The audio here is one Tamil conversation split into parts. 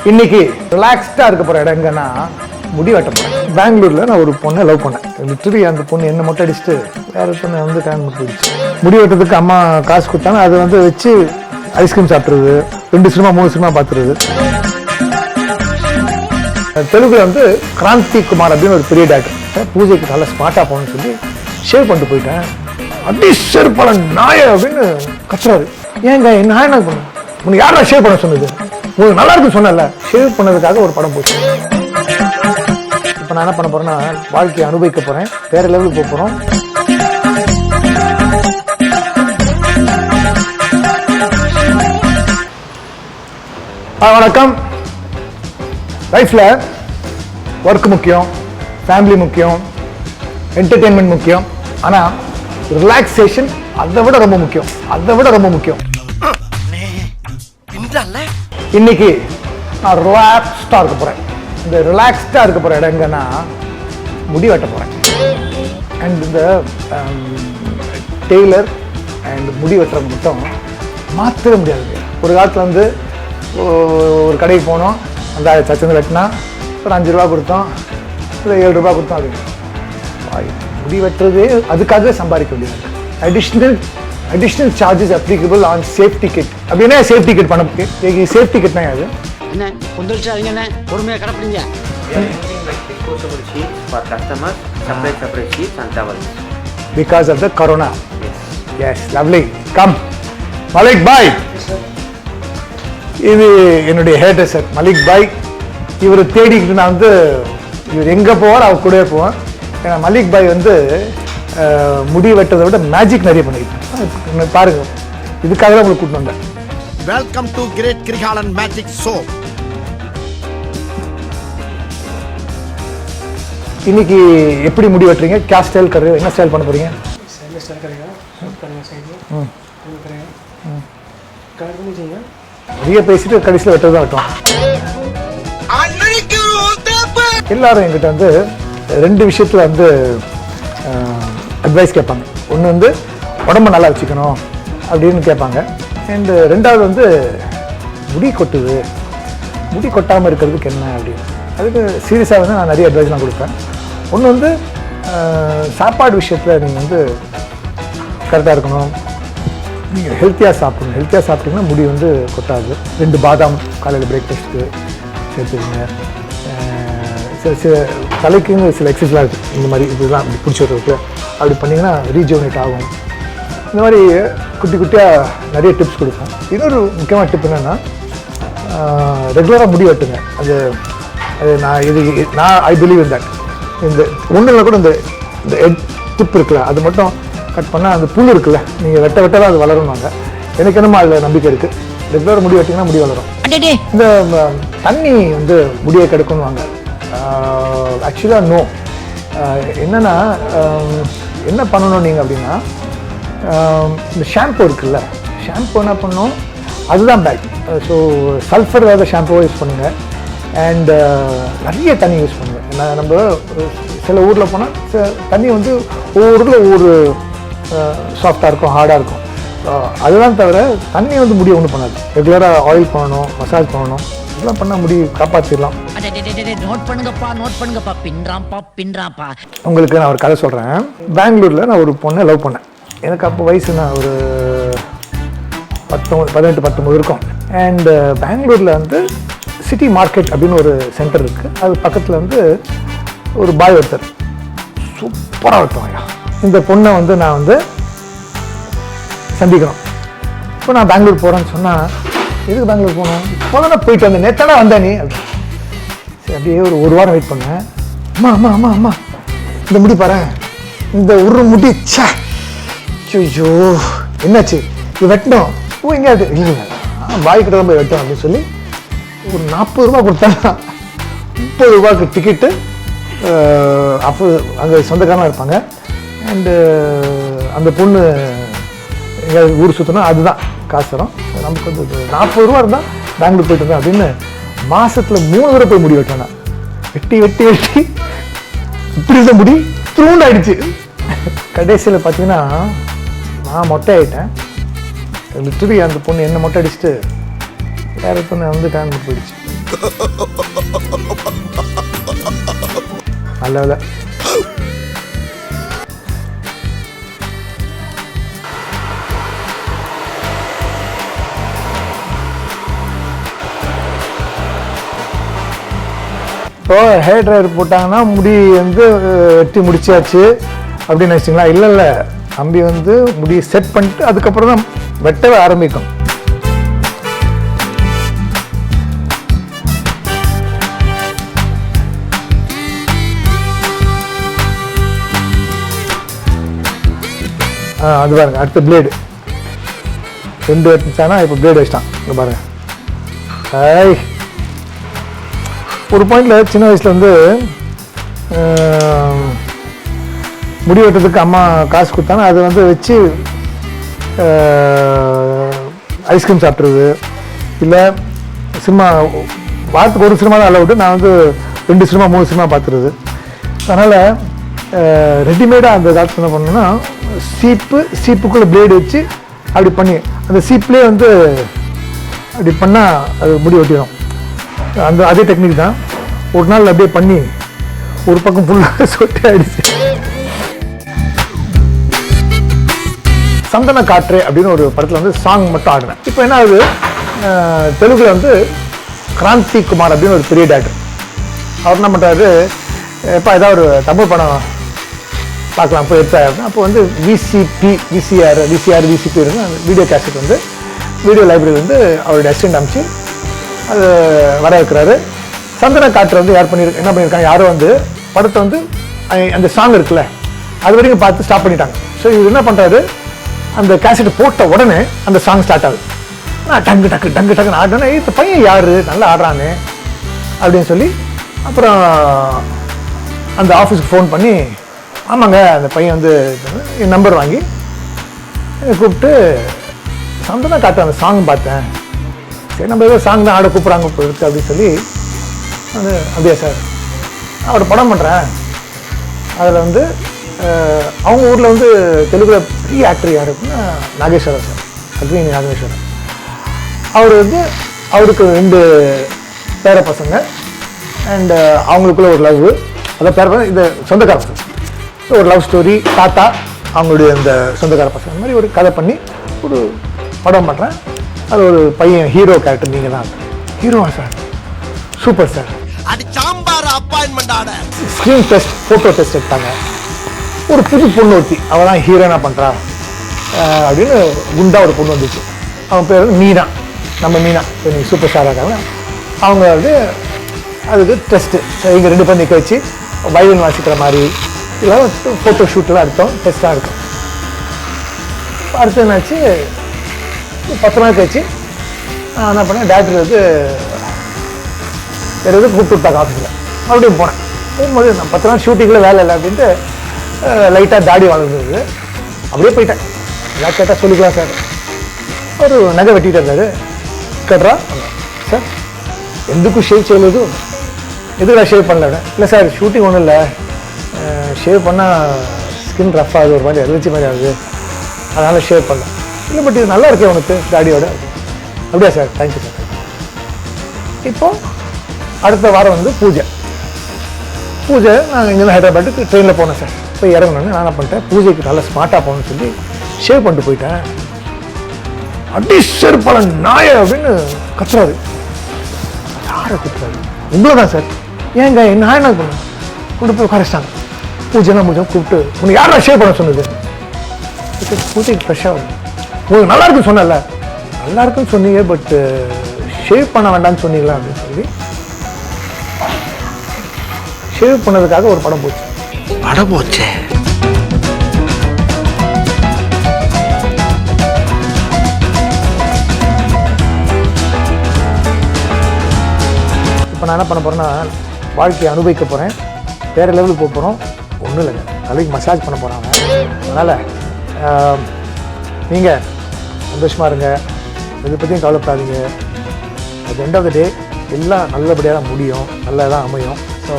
இன்னைக்கு ரிலாக்ஸ்டாக இருக்க போகிற இடம் எங்கன்னா முடி வெட்ட போகிறேன். பெங்களூரில் நான் ஒரு பொண்ணை லவ் பண்ணேன். லிட்டரலி அந்த பொண்ணு என்ன மொட்டை அடிச்சுட்டு வேறு பொண்ணை வந்து கல்யாணம் போயிடுச்சு. முடி வெட்டுறதுக்கு அம்மா காசு கொடுத்தாங்க. அதை வந்து வச்சு ஐஸ்கிரீம் சாப்பிட்றது, 2 சினிமா 3 சினிமா பார்த்துருது. தெலுங்குல வந்து கிராந்தி குமார் அப்படின்னு ஒரு பெரிய டாக்டர், பூஜைக்கு நல்லா ஸ்மார்ட்டாக போகணும்னு சொல்லி ஷேவ் பண்ணிட்டு போயிட்டேன். அடி செருப்பால நாய அப்படின்னு கத்துறாரு. ஏங்க நான் என்ன பண்ணேன், உனக்கு யாரா ஷேவ் பண்ண சொன்னது, உங்களுக்கு நல்லா இருக்குன்னு சொன்னல. ஷேவ் பண்ணதுக்காக ஒரு படம் போச்சு. இப்போ நான் என்ன பண்ண போறேன்னா வாழ்க்கையை அனுபவிக்க போறேன், வேற லெவலுக்கு போக போறோம். வணக்கம். லைஃப்ல ஒர்க் முக்கியம், ஃபேமிலி முக்கியம், என்டர்டெயின்மெண்ட் முக்கியம், ஆனா ரிலாக்ஸேஷன் அதை விட ரொம்ப முக்கியம். இன்னைக்கு நான் ரிலாக்ஸ்டா இருக்க போறேன். இந்த ரிலாக்ஸ்டா இருக்க போற இடம் எங்கன்னா முடி வெட்ட போறேன். அண்ட் இந்த டெய்லர் அண்ட் முடி வெட்டுறது மட்டும் மாற்றவே முடியாது. ஒரு காலத்தில் வந்து ஒரு கடைக்கு போனோம், அந்த சச்சந்து வெட்டினா ஒரு 5 ரூபா கொடுத்தோம், இல்லை 7 ரூபா கொடுத்தோம். அது முடி வெட்டுறது அதுக்காகவே சம்பாதிக்க முடியாது. Additional charges applicable on safety kit. அப்படின்னா சேஃப்டி கிட் பண்ண சேஃப்டி கிட்னா அது என்ன கொந்தளிச்சாதீங்க, என்ன பொறுமையாக கடைப்பிடிங்க. Because of the corona. Yes, lovely. Come, Malik Bhai. இது என்னுடைய ஹேர் ட்ரெஸ்ஸர் மலிக் பாய். இவர் தேடிக்கிட்டு நான் வந்து இவர் எங்கே போவார் அவர் கூடவே போவேன். ஏன்னா மலிக் பாய் வந்து முடி வெட்டதை விட மேஜிக் நிறைய பண்ணிக்கிட்டேன். பாருங்க, இதுக்காக தான் உங்களுக்கு கூட்டிட்டு வந்தேன். Welcome to great Kirikalan magic show. இன்னைக்கு எப்படி முடி வெட்டுறீங்க? கே ஸ்டைல் கரு என்ன ஸ்டைல் பண்ண போறீங்க? நிறைய பேசிட்டு கடைசியில் வெட்டுறது தான் வெட்டும். எல்லாரும் என்கிட்ட வந்து 2 விஷயத்துல வந்து அட்வைஸ் கேட்பாங்க. ஒன்று வந்து உடம்பு நல்லா வச்சுக்கணும் அப்படின்னு கேட்பாங்க. அண்ட் 2வது வந்து முடி கொட்டுது, முடி கொட்டாமல் இருக்கிறதுக்கு என்ன அப்படின்னு. அதுக்கு சீரியஸாக வந்து நான் நிறைய அட்வைஸ்லாம் கொடுப்பேன். ஒன்று வந்து சாப்பாடு விஷயத்தில் நீங்கள் வந்து கரெக்டாக இருக்கணும், நீங்கள் ஹெல்த்தியாக சாப்பிடணும். ஹெல்த்தியாக சாப்பிட்டீங்கன்னா முடி வந்து கொட்டாது. 2 பாதாம் காலையில் பிரேக்ஃபாஸ்ட்டு சேர்த்துக்கோங்க. சில தலைக்குன்னு சில எக்ஸசைஸ்லாம் இருக்குது. இந்த மாதிரி இதெல்லாம் அப்படி பிடிச்சி விட்றதுக்கு அப்படி பண்ணிங்கன்னா ரீஜுவனேட் ஆகும். இந்த மாதிரி குட்டி குட்டியாக நிறைய டிப்ஸ் கொடுப்பேன். இன்னொரு முக்கியமான டிப் என்னென்னா ரெகுலராக முடி வெட்டுங்க. அது நான் ஐ பிலீவ் இன் தட். இந்த ஒன்றில் கூட இந்த ஹெட் டிப் இருக்குல்ல, அது மட்டும் கட் பண்ணால் அந்த புல் இருக்குல்ல, நீங்கள் வெட்ட வெட்டலாம் அது வளரும்வாங்க. எனக்கு என்னமோ அதில் நம்பிக்கை இருக்குது. ரெகுலராக முடி வெட்டிங்கன்னா முடி வளரும். இந்த தண்ணி வந்து முடியை கெடுக்கும்வாங்க. ஆக்சுவலாக நோ. என்னென்னா என்ன பண்ணணும் நீங்கள் அப்படின்னா, இந்த ஷாம்பு இருக்குல்ல, ஷாம்பு என்ன பண்ணணும், அதுதான் பேக். ஸோ சல்ஃபர் இல்லாத ஷாம்புவை யூஸ் பண்ணுங்கள். அண்ட் நிறைய தண்ணி யூஸ் பண்ணுங்கள். நம்ம சில ஊரில் போனால் தண்ணி வந்து ஒவ்வொரு ஊரில் ஒவ்வொரு சாஃப்டாக இருக்கும், ஹார்டாக இருக்கும். அதுதான் தவிர தண்ணி வந்து முடியை ஒன்றும் பண்ணாது. ரெகுலராக ஆயில் பண்ணணும், மசாஜ் பண்ணணும், இதெல்லாம் பண்ணால் முடி காப்பாற்றிடலாம். உங்களுக்கு நான் ஒரு கதை சொல்கிறேன். பெங்களூரில் நான் ஒரு பொண்ணை லவ் பண்ணேன். எனக்கு அப்போ வயசு நான் ஒரு 18-19 இருக்கும். அண்டு பெங்களூரில் வந்து சிட்டி மார்க்கெட் அப்படின்னு ஒரு சென்டர் இருக்குது. அது பக்கத்தில் வந்து ஒரு பாய் ஒருத்தர் சூப்பராக வெட்டுவாங்க. இந்த பொண்ணை வந்து நான் வந்து சந்திக்கணும். இப்போ நான் பெங்களூர் போகிறேன்னு சொன்னால், எதுக்கு பெங்களூர் போகணும், இப்போதான் போயிட்டு வந்தேன், நேத்தானே வந்தேன் நீ அப்படி. சரி, அப்படியே ஒரு வாரம் வெயிட் பண்ணேன். அம்மா இந்த முடி பாரு, இந்த ஒரு முடி சே, ஐயோ என்னாச்சு, இது வெட்டணும். எங்கே அது இல்லை பாய் கிட்ட தான் போய் வெட்டணும் அப்படின்னு சொல்லி ஒரு 40 ரூபா கொடுத்தா 30 ரூபாய்க்கு டிக்கெட்டு. அப்போ அங்கே சொந்தக்காரமாக இருப்பாங்க. அண்டு அந்த பொண்ணு எங்கள் ஊர் சுற்றணும், அதுதான் காசு தரும். நமக்கு வந்து 40 ரூபா இருந்தால் பெங்களூர் போயிட்டு இருந்தேன் அப்படின்னு மாதத்தில் 3 தடவை போய் முடி வெட்டினா. வெட்டி இப்படி இருந்த முடி த்ரூண்டாயிடுச்சு. கடைசியில் பார்த்தீங்கன்னா நான் மொட்டை ஆகிட்டேன். லிட்டரலி அந்த பொண்ணு என்ன மொட்டை அடிச்சுட்டு வேறு பொண்ணு வந்து கல்யாணம் போயிடுச்சு. நல்ல வேலை. இப்போ ஹேர் ட்ரையர் போட்டாங்கன்னா முடி வந்து வெட்டி முடிச்சாச்சு அப்படின்னு நினச்சிங்களா? இல்லை இல்லை, தம்பி வந்து முடி செட் பண்ணிட்டு அதுக்கப்புறம் தான் வெட்டவே ஆரம்பிக்கும். அது பாருங்க, அடுத்த பிளேடு 2 வச்சானா இப்போ பிளேடு வச்சிட்டான். இங்கே பாருங்க. ஐய், ஒரு பாயிண்டில் சின்ன வயசில் வந்து முடி வெட்டுறதுக்கு அம்மா காசு கொடுத்தாங்க. அதை வந்து வச்சு ஐஸ்கிரீம் சாப்பிட்றது, இல்லை சினிமா, வாரத்துக்கு ஒரு சினிமா தான் அலவுட்டு. நான் வந்து 2 சினிமா 3 சினிமா பார்த்துருது. அதனால் ரெடிமேடாக அந்த காலத்தில் என்ன பண்ணணுன்னா, சீப்புக்குள்ளே பிளேடு வச்சு அப்படி பண்ணி அந்த சீப்லேயே வந்து அப்படி பண்ணால் அது முடி வெட்டிடும். அதே டெக்னிக் தான். ஒரு நாள் அப்படியே பண்ணி ஒரு பக்கம் ஃபுல்லாக சொட்டி ஆயிடுச்சு. சந்தன காற்று அப்படின்னு ஒரு படத்தில் வந்து சாங் மட்டும் ஆடினேன். இப்போ என்ன ஆகுது, தெலுங்குல வந்து கிராந்தி குமார் அப்படின்னு ஒரு பெரிய டேரக்டர், அவர் என்ன பண்ணுறாரு, இப்போ ஏதாவது ஒரு தமிழ் படம் பார்க்கலாம் போய் எடுத்தாரு. அப்போ வந்து விசிஆர் விசிபி இருந்து அந்த வீடியோ கேசட் வந்து வீடியோ லைப்ரரி வந்து அவருடைய அசிஸ்டன்ட் அமைச்சு அது வர வைக்கிறாரு. சந்தன காற்று வந்து யார் என்ன பண்ணியிருக்காங்க, யாரும் வந்து படத்தை வந்து அந்த சாங் இருக்குல்ல அது வரைக்கும் பார்த்து ஸ்டாப் பண்ணிட்டாங்க. ஸோ இவர் என்ன பண்ணுறாரு, அந்த கேசட் போட்ட உடனே அந்த சாங் ஸ்டார்ட் ஆகுது. நான் டங்குன்னு ஆடுறேன்னா, இந்த பையன் யார் நல்லா ஆடுறானே அப்படின்னு சொல்லி அப்புறம் அந்த ஆஃபீஸுக்கு ஃபோன் பண்ணி, ஆமாங்க அந்த பையன் வந்து என் நம்பர் வாங்கி கூப்பிட்டு, சந்தன காற்று அந்த சாங் பார்த்தேன், சரி நம்ம ஏதோ சாங் தான் ஆட கூப்பிட்றாங்க போயிருக்கு அப்படின்னு சொல்லி வந்து, அப்படியா சார் நான் ஒரு படம் பண்ணுறேன், அதில் வந்து அவங்க ஊரில் வந்து தெலுங்குல பெரிய ஆக்டர் யார் அப்படின்னா நாகேஸ்வரன் சார், அக்னி நாகேஸ்வரன். அவர் வந்து அவருக்கு 2 பேர பசங்க அண்ட் அவங்களுக்குள்ள ஒரு லவ், அதான் பேர பசங்க, இந்த சொந்தக்கார பசங்க, ஒரு லவ் ஸ்டோரி, தாத்தா அவங்களுடைய இந்த சொந்தக்கார பசங்க, அந்த மாதிரி ஒரு கதை பண்ணி ஒரு படம் பண்ணுறேன். அது ஒரு பையன் ஹீரோ கேரக்டர், நீங்கள் தான் ஹீரோவா sir? Super sir. Screen test, photo test எடுத்தாங்க. ஒரு புது பொண்ணு ஒருத்தி, அவள் தான் ஹீரோனா பண்ணுறா அப்படின்னு குண்டா ஒரு பொண்ணு வந்துச்சு. அவன் பேர் வந்து மீனா, நம்ம மீனா இன்னைக்கு சூப்பர் ஸ்டாராக இருக்காங்க. அவங்க வந்து அதுக்கு டெஸ்ட்டு, இங்கே 2 பேர் நிற்க வச்சு வயலின் வாசிக்கிற மாதிரி இல்லை ஃபோட்டோ ஷூட்டெலாம் எடுத்தோம், டெஸ்ட்டாக இருக்கும். அடுத்து என்னாச்சு, 10 நாள் கழிச்சு நான் என்ன பண்ணேன், டேரக்டர் வந்து வேறு எதுவும் கூப்பிட்டு விட்டாங்க ஆஃபீஸில். மறுபடியும் போகும்போது நான் 10 நாள் ஷூட்டிங்கில் வேலை இல்லை அப்படின்ட்டு லைட்டாக தாடி வளர்ந்துருது, அப்படியே போயிட்டேன். எல்லாம் கேட்டால் சொல்லிக்கலாம் சார். ஒரு நகை வெட்டிகிட்டு இருந்தார், கேட்குறா சார் ఎందుకు షేవ్ చేయలేదు, எதுக்குடா ஷேவ் பண்ணல? இல்லை சார் ஷூட்டிங் ஒன்றும் இல்லை, ஷேவ் பண்ணால் ஸ்கின் ரஃப் ஆகுது, ஒரு மாதிரி அலர்ஜி மாதிரி ஆகுது, அதனால் ஷேவ் பண்ணல. இல்லை பட் இது நல்லா இருக்கே உனக்கு தாடியோட. அப்படியா சார், தேங்க்யூ சார். இப்போது அடுத்த வாரம் வந்து பூஜை. நான் இங்கேருந்து ஹைதராபாத்துக்கு ட்ரெயினில் போனேன் சார். போய் இறங்கணுன்னு நான் என்ன பண்ணிட்டேன், பூஜைக்கு நல்லா ஸ்மார்ட்டாக போகணும்னு சொல்லி ஷேவ் பண்ணிட்டு போயிட்டேன். அடி செருப்பல நாய அப்படின்னு கத்துறாரு. யாரை கூப்பிட்றாரு? உங்களை தான் சார். ஏங்க நான் என்ன பண்ணேன், கொண்டு போய் உட்காரிச்சிட்டாங்க. பூஜைலாம் கூப்பிட்டு, உனக்கு யாரா ஷேவ் பண்ண சொன்னது? பூஜைக்கு ஃப்ரெஷ்ஷாக வரும், உங்களுக்கு நல்லா இருக்குன்னு சொன்னல, நல்லா இருக்குன்னு சொன்னீங்க பட் ஷேவ் பண்ண வேண்டாம்னு சொன்னீங்களா அப்படின்னு சொல்லி ஷேவ் பண்ணதுக்காக ஒரு படம் போச்சு. இப்போ நான் என்ன பண்ண போகிறேன்னா, வாழ்க்கையை அனுபவிக்க போகிறேன், வேறு லெவலுக்கு போக போகிறோம். ஒன்றும் இல்லைங்க, தலைக்கு மசாஜ் பண்ண போகிறாங்க. அதனால் நீங்கள் சந்தோஷமாக இருங்க, இதை பற்றியும் கவலைப்படாதீங்க. அட் எண்ட் ஆஃப் த டே எல்லாம் நல்லபடியாக தான் முடியும், நல்லா தான் அமையும். So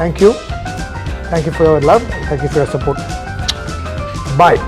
thank you for your love, thank you for your support. Bye.